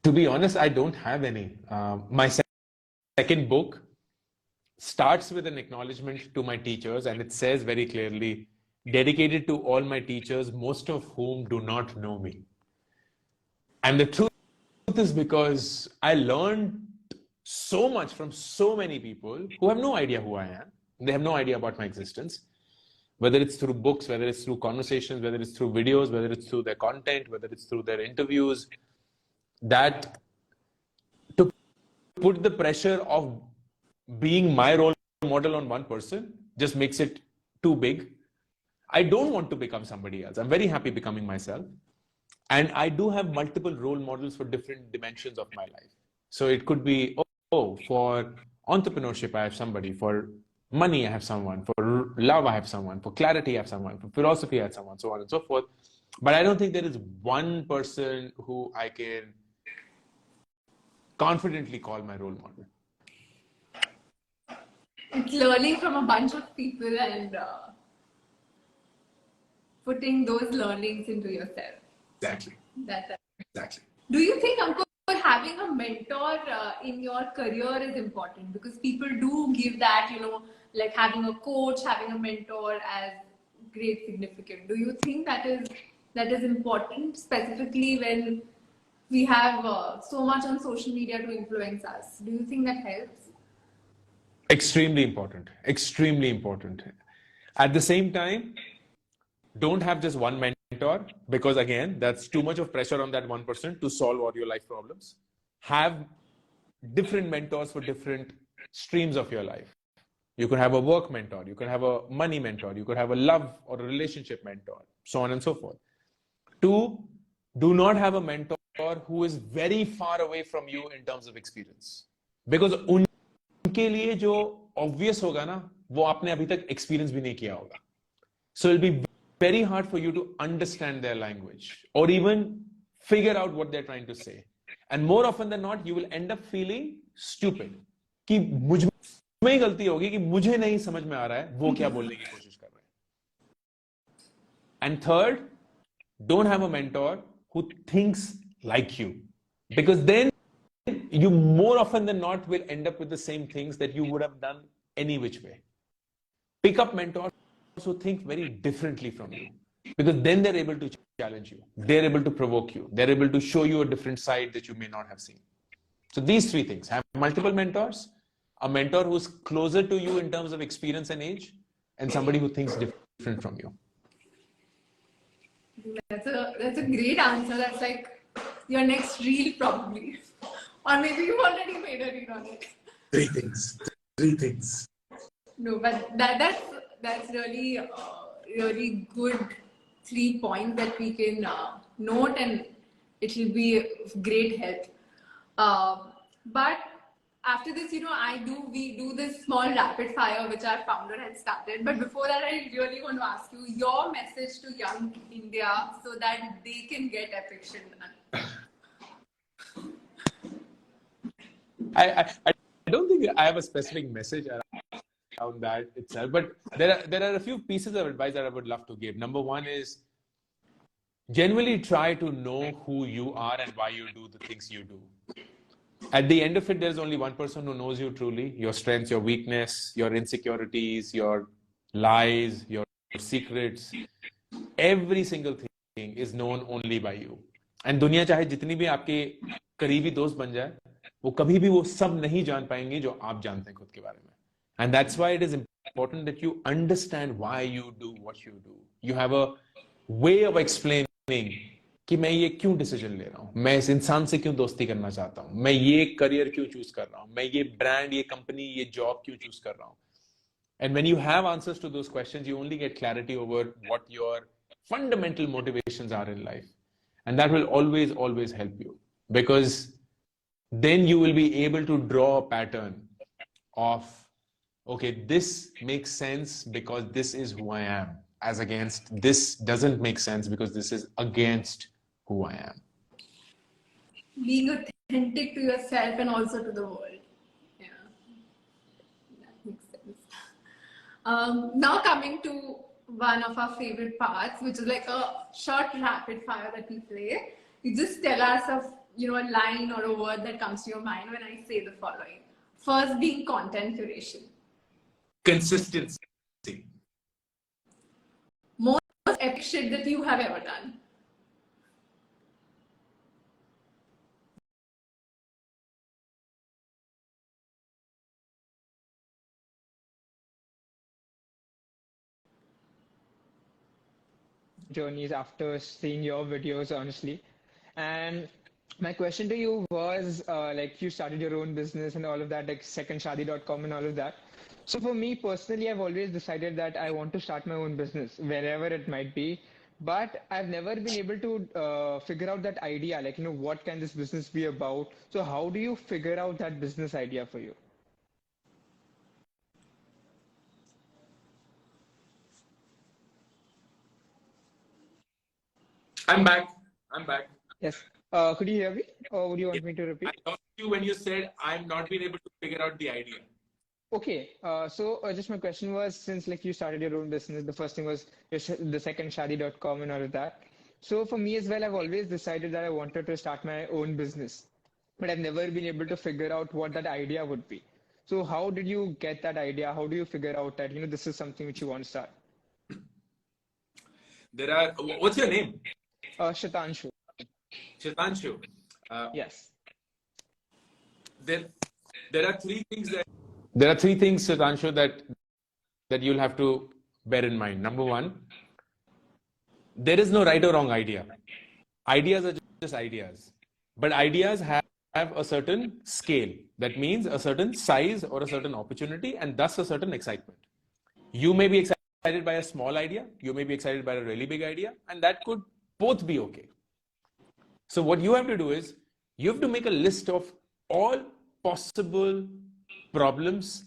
To be honest, I don't have any. My second book starts with an acknowledgement to my teachers, and it says very clearly, dedicated to all my teachers, most of whom do not know me. And the truth is because I learned so much from so many people who have no idea who I am. They have no idea about my existence. Whether it's through books, whether it's through conversations, whether it's through videos, whether it's through their content, whether it's through their interviews, that to put the pressure of being my role model on one person just makes it too big. I don't want to become somebody else. I'm very happy becoming myself. And I do have multiple role models for different dimensions of my life. So it could be, for entrepreneurship, I have somebody. For money, I have someone. For love, I have someone. For clarity, I have someone. For philosophy, I have someone, so on and so forth. But I don't think there is one person who I can confidently call my role model. It's learning from a bunch of people and putting those learnings into yourself. Exactly. Exactly. Do you think, Ankur, having a mentor in your career is important? Because people do give that, like having a coach, having a mentor as great significance. Do you think that is important, specifically when we have so much on social media to influence us? Do you think that helps? Extremely important. Extremely important. At the same time, don't have just one mentor, because again, that's too much of pressure on that one person to solve all your life problems. Have different mentors for different streams of your life. You could have a work mentor, you could have a money mentor, you could have a love or a relationship mentor, so on and so forth. 2, do not have a mentor who is very far away from you in terms of experience. Because उनके लिए जो obvious होगा ना, वो आपने अभी तक experience भी नहीं किया होगा. So it'll be very hard for you to understand their language or even figure out what they're trying to say. And more often than not, you will end up feeling stupid. कि मुझ में ही गलती होगी कि मुझे नहीं समझ में आ रहा है वो क्या बोलने की कोशिश कर रहे हैं. And third, don't have a mentor who thinks like you, because then you more often than not will end up with the same things that you would have done any which way. Pick up mentors who think very differently from you, because then they're able to challenge you, they're able to provoke you, they're able to show you a different side that you may not have seen. So these 3 things: have multiple mentors, a mentor who's closer to you in terms of experience and age, and somebody who thinks different from you. That's a great answer. That's like your next reel, probably. Or maybe you've already made a reel on it. 3 things. No, but that's really really good 3 points that we can note, and it will be of great help. But after this, we do this small rapid fire which our founder had started. But before that, I really want to ask you your message to young India so that they can get epic shit done. I don't think I have a specific message around that itself, but there are a few pieces of advice that I would love to give. Number 1 is genuinely try to know who you are and why you do the things you do. At the end of it, there's only one person who knows you truly: your strengths, your weakness, your insecurities, your lies, your secrets. Every single thing is known only by you. And दुनिया चाहे जितनी भी आपके करीबी दोस्त बन जाए, वो कभी भी वो सब नहीं जान पाएंगे जो आप जानते हैं खुद के बारे में. And that's why it is important that you understand why you do what you do. You have a way of explaining कि मैं ये क्यों डिसीजन ले रहा हूँ, मैं इस इंसान से क्यों दोस्ती करना चाहता हूँ, मैं ये करियर क्यों चूज कर रहा हूँ, मैं ये ब्रांड, ये कंपनी, ये जॉब क्यों चूज कर रहा हूँ. And when you have answers to those questions, you only get clarity over what your fundamental motivations are in life. And that will always, always help you, because then you will be able to draw a pattern of, okay, this makes sense because this is who I am, as against this doesn't make sense because this is against who I am. Being authentic to yourself and also to the world. Yeah, that makes sense. Now coming to one of our favorite parts, which is like a short rapid fire that we play. You just tell us of a line or a word that comes to your mind when I say the following. First being content curation. Consistency. Most epic shit that you have ever done. Journeys after seeing your videos, honestly. And my question to you was like you started your own business and all of that, like secondshadi.com and all of that. So for me personally, I've always decided that I want to start my own business, wherever it might be. But I've never been able to figure out that idea, like, what can this business be about? So how do you figure out that business idea for you? I'm back. I'm back. Yes. Could you hear me, or would you want me to I repeat? lost you when you said I'm not being able to figure out the idea. Okay, so just my question was, since like you started your own business, the first thing was the second shadi.com and all of that. So for me as well, I've always decided that I wanted to start my own business, but I've never been able to figure out what that idea would be. So how did you get that idea? How do you figure out that, this is something which you want to start? What's your name? Shatanshu. Shatanshu. Uh, Yes. there, there are three things Shatanshu, that you'll have to bear in mind. Number one, there is no right or wrong idea. Ideas are just ideas, but ideas have a certain scale. That means a certain size or a certain opportunity, and thus a certain excitement. You may be excited by a small idea, you may be excited by a really big idea, and that could both be okay. So what you have to do is you have to make a list of all possible problems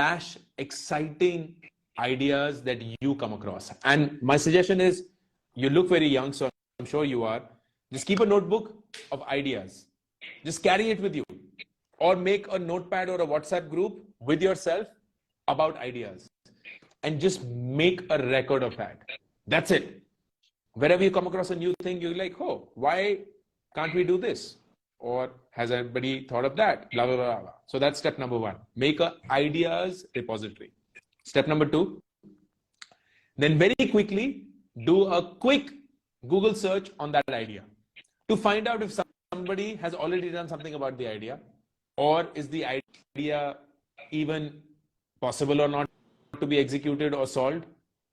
/ exciting ideas that you come across. And my suggestion is, you look very young, so I'm sure you are. Just keep a notebook of ideas. Just carry it with you, or make a notepad or a WhatsApp group with yourself about ideas, and just make a record of that. That's it. Wherever you come across a new thing, you're like, oh, why can't we do this? Or has anybody thought of that? Blah, blah, blah, blah. So that's step number one. Make a ideas repository. Step number two, then very quickly do a quick Google search on that idea to find out if somebody has already done something about the idea, or is the idea even possible or not to be executed or solved.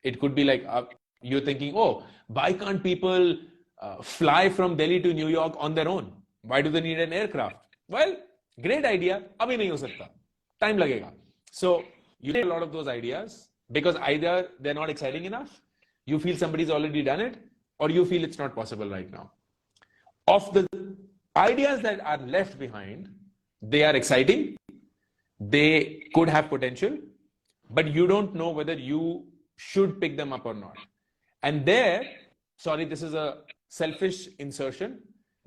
It could be like you're thinking, oh, why can't people fly from Delhi to New York on their own? Why do they need an aircraft? Well, great idea. Abhi nahi ho sakta. Time lagega. So you get a lot of those ideas because either they're not exciting enough, you feel somebody's already done it, or you feel it's not possible right now. Of the ideas that are left behind, they are exciting, they could have potential, but you don't know whether you should pick them up or not. And there, sorry, this is a selfish insertion.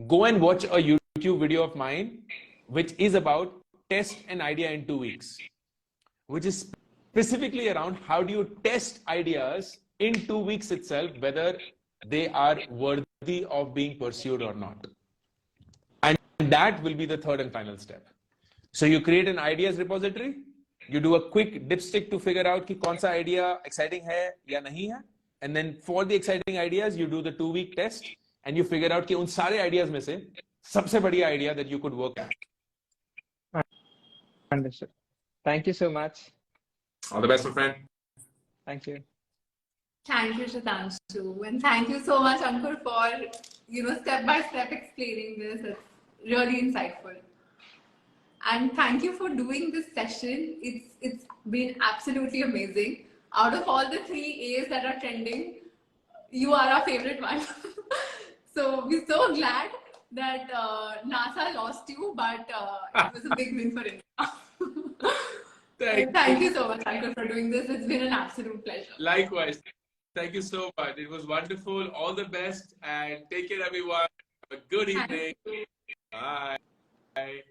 Go and watch a YouTube video of mine, which is about test an idea in 2 weeks, which is specifically around how do you test ideas in 2 weeks itself, whether they are worthy of being pursued or not. And that will be the third and final step. So you create an ideas repository, you do a quick dipstick to figure out कि कौन सा idea exciting है या नहीं है, and then for the exciting ideas you do the 2-week test and you figure out कि उन सारे ideas में से सबसे बढ़िया idea that you could work at. Understood. Thank you so much. All the best, my friend. Thank you. Thank you, Shatanshu. And thank you so much, Ankur, for, step-by-step explaining this. It's really insightful. And thank you for doing this session. It's been absolutely amazing. Out of all the 3 A's that are trending, you are our favorite one. So we're so glad that NASA lost you, but it was a big win for India. Thank you so much, Ankur, for doing this. It's been an absolute pleasure. Likewise. Thank you so much. It was wonderful. All the best and take care, everyone. Have a good evening. Bye. Bye.